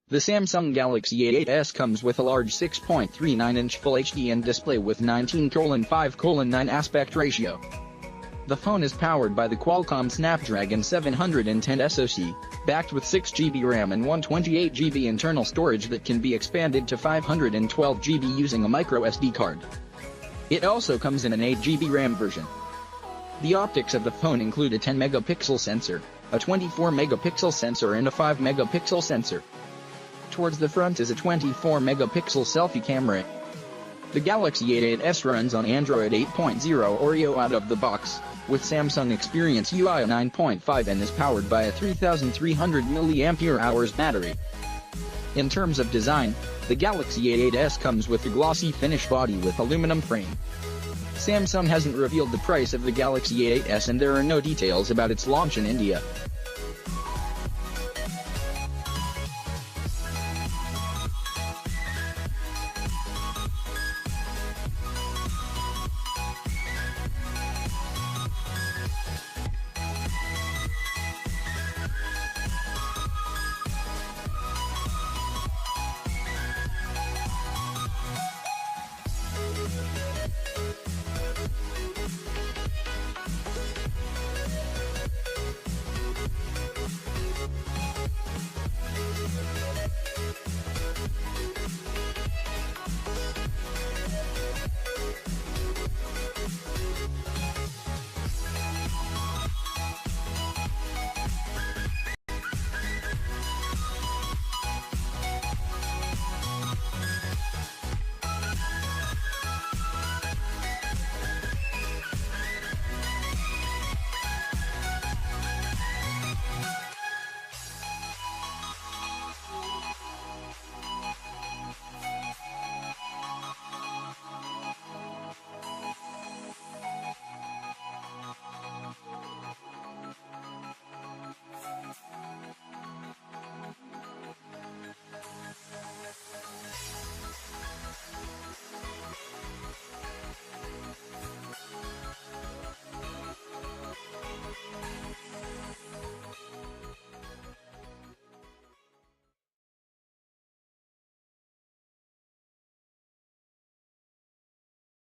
The Samsung Galaxy A8s comes with a large 6.39-inch Full HD display with 19:5:9 aspect ratio. The phone is powered by the Qualcomm Snapdragon 710 SoC, backed with 6GB RAM and 128GB internal storage that can be expanded to 512GB using a microSD card. It also comes in an 8GB RAM version. The optics of the phone include a 10-megapixel sensor, a 24-megapixel sensor and a 5-megapixel sensor. Towards the front is a 24-megapixel selfie camera. The Galaxy A8s runs on Android 8.0 Oreo out of the box, with Samsung Experience UI 9.5 and is powered by a 3300 mAh battery. In terms of design, the Galaxy A8s comes with a glossy finish body with aluminum frame. Samsung hasn't revealed the price of the Galaxy A8s and there are no details about its launch in India.